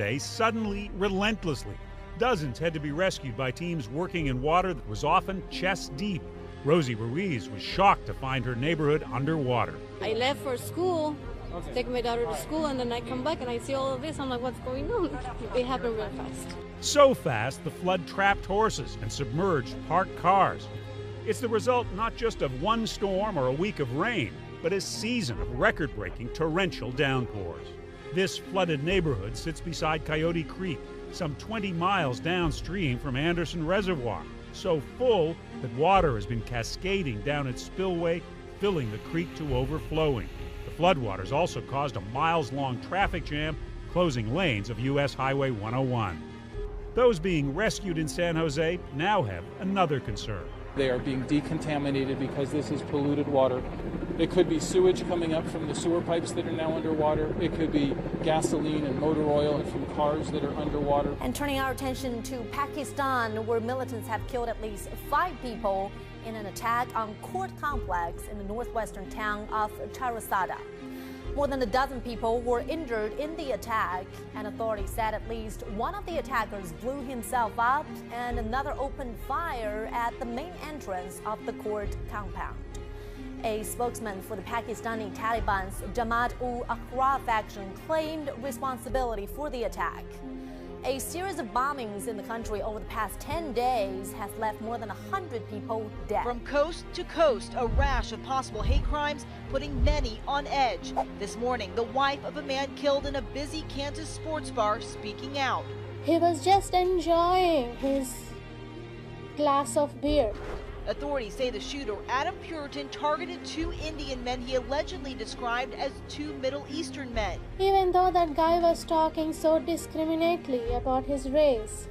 Day, suddenly, relentlessly, dozens had to be rescued by teams working in water that was often chest deep. Rosie Ruiz was shocked to find her neighborhood underwater. I left for school, take my daughter to school, and then I come back and I see all of this. I'm like, what's going on? It happened real fast. So fast, the flood trapped horses and submerged parked cars. It's the result not just of one storm or a week of rain, but a season of record-breaking torrential downpours. This flooded neighborhood sits beside Coyote Creek, some 20 miles downstream from Anderson Reservoir, so full that water has been cascading down its spillway, filling the creek to overflowing. The floodwaters also caused a miles-long traffic jam, closing lanes of U.S. Highway 101. Those being rescued in San Jose now have another concern. They are being decontaminated because this is polluted water. It could be sewage coming up from the sewer pipes that are now underwater. It could be gasoline and motor oil from cars that are underwater. And turning our attention to Pakistan, where militants have killed at least 5 people in an attack on court complex in the northwestern town of Charasada. More than a dozen people were injured in the attack, and authorities said at least one of the attackers blew himself up and another opened fire at the main entrance of the court compound. A spokesman for the Pakistani Taliban's Jamaat-ul-Ahrar faction claimed responsibility for the attack. A series of bombings in the country over the past 10 days has left more than 100 people dead. From coast to coast, a rash of possible hate crimes putting many on edge. This morning, the wife of a man killed in a busy Kansas sports bar speaking out. He was just enjoying his glass of beer. Authorities say the shooter, Adam Puritan, targeted 2 Indian men he allegedly described as 2 Middle Eastern men. Even though that guy was talking so discriminately about his race,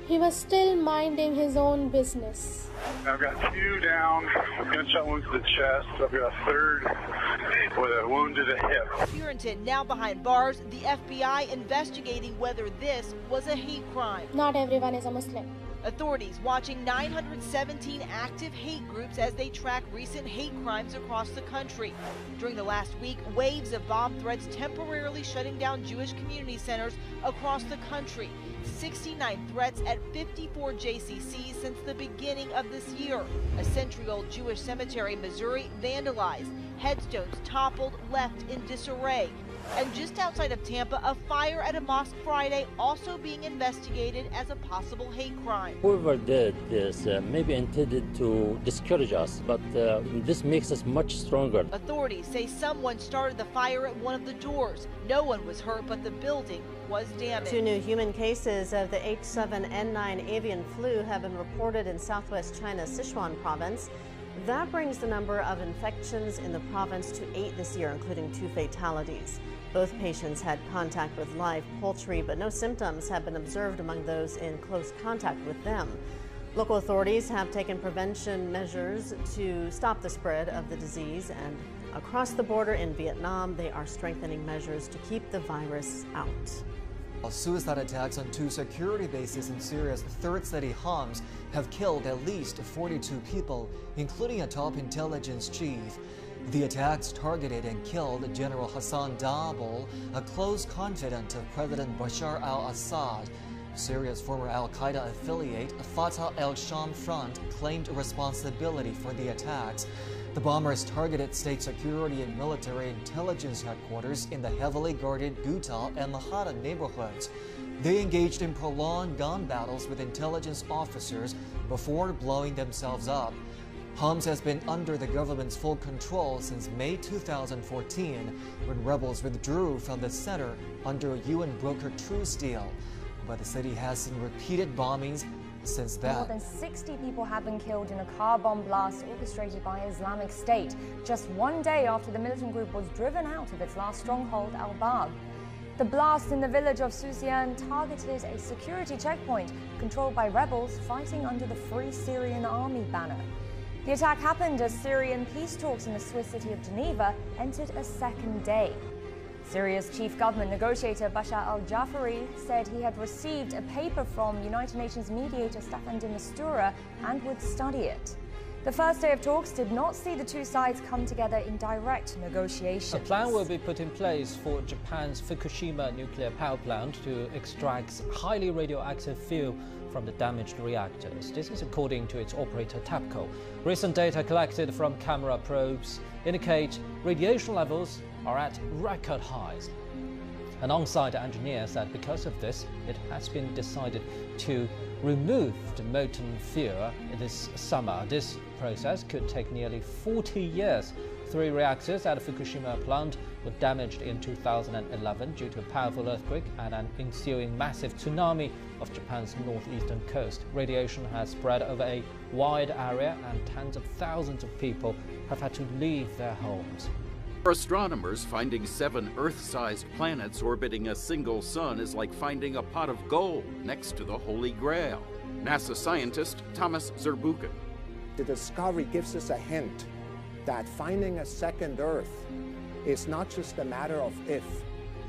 he was still minding his own business. I've got 2 down, gunshot wounds to the chest. I've got a 3rd with a wound to the hip. Puritan now behind bars, the FBI investigating whether this was a hate crime. Not everyone is a Muslim. Authorities watching 917 active hate groups as they track recent hate crimes across the country. During the last week, waves of bomb threats temporarily shutting down Jewish community centers across the country. 69 threats at 54 JCCs since the beginning of this year. A century-old Jewish cemetery in Missouri vandalized. Headstones toppled, left in disarray. And just outside of Tampa, a fire at a mosque Friday also being investigated as a possible hate crime. Whoever did this maybe intended to discourage us, but this makes us much stronger. Authorities say someone started the fire at one of the doors. No one was hurt, but the building was damaged. 2 new human cases of the H7N9 avian flu have been reported in southwest China's Sichuan province. That brings the number of infections in the province to 8 this year, including 2 fatalities. Both patients had contact with live poultry, but no symptoms have been observed among those in close contact with them. Local authorities have taken prevention measures to stop the spread of the disease, and across the border in Vietnam, they are strengthening measures to keep the virus out. Suicide attacks on 2 security bases in Syria's third city, Homs, have killed at least 42 people, including a top intelligence chief. The attacks targeted and killed General Hassan Dabul, a close confidant of President Bashar al-Assad. Syria's former al-Qaeda affiliate, Fatah al-Sham Front, claimed responsibility for the attacks. The bombers targeted state security and military intelligence headquarters in the heavily guarded Ghouta and Lahada neighborhoods. They engaged in prolonged gun battles with intelligence officers before blowing themselves up. Homs has been under the government's full control since May 2014, when rebels withdrew from the center under a UN-brokered truce deal. But the city has seen repeated bombings since then. More than 60 people have been killed in a car bomb blast orchestrated by Islamic State, just 1 day after the militant group was driven out of its last stronghold, Al-Bab. The blast in the village of Susian targeted a security checkpoint controlled by rebels fighting under the Free Syrian Army banner. The attack happened as Syrian peace talks in the Swiss city of Geneva entered a 2nd day. Syria's chief government negotiator Bashar al-Jafari said he had received a paper from United Nations mediator Staffan de Mistura and would study it. The first day of talks did not see the two sides come together in direct negotiations. A plan will be put in place for Japan's Fukushima nuclear power plant to extract highly radioactive fuel from the damaged reactors. This is according to its operator TAPCO. Recent data collected from camera probes indicate radiation levels are at record highs. An on-site engineer said because of this, it has been decided to remove the molten fuel this summer. This process could take nearly 40 years. 3 reactors at the Fukushima plant were damaged in 2011 due to a powerful earthquake and an ensuing massive tsunami of Japan's northeastern coast. Radiation has spread over a wide area and tens of thousands of people have had to leave their homes. For astronomers, finding 7 Earth-sized planets orbiting a single sun is like finding a pot of gold next to the Holy Grail. NASA scientist Thomas Zurbuchen. The discovery gives us a hint that finding a second Earth is not just a matter of if,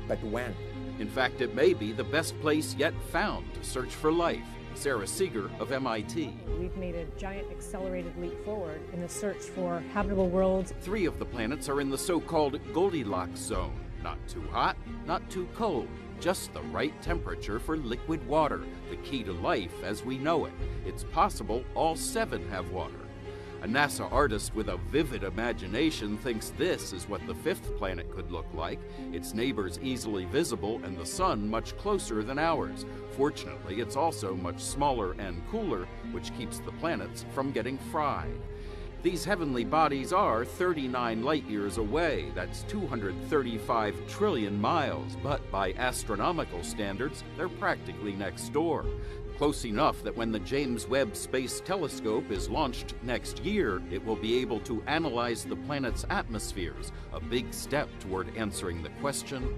but when. In fact, it may be the best place yet found to search for life. Sarah Seeger of MIT. We've made a giant accelerated leap forward in the search for habitable worlds. 3 of the planets are in the so-called Goldilocks zone. Not too hot, not too cold. Just the right temperature for liquid water, the key to life as we know it. It's possible all 7 have water. A NASA artist with a vivid imagination thinks this is what the 5th planet could look like. Its neighbors easily visible and the sun much closer than ours. Fortunately, it's also much smaller and cooler, which keeps the planets from getting fried. These heavenly bodies are 39 light-years away. That's 235 trillion miles, but by astronomical standards, they're practically next door. Close enough that when the James Webb Space Telescope is launched next year, it will be able to analyze the planet's atmospheres, a big step toward answering the question,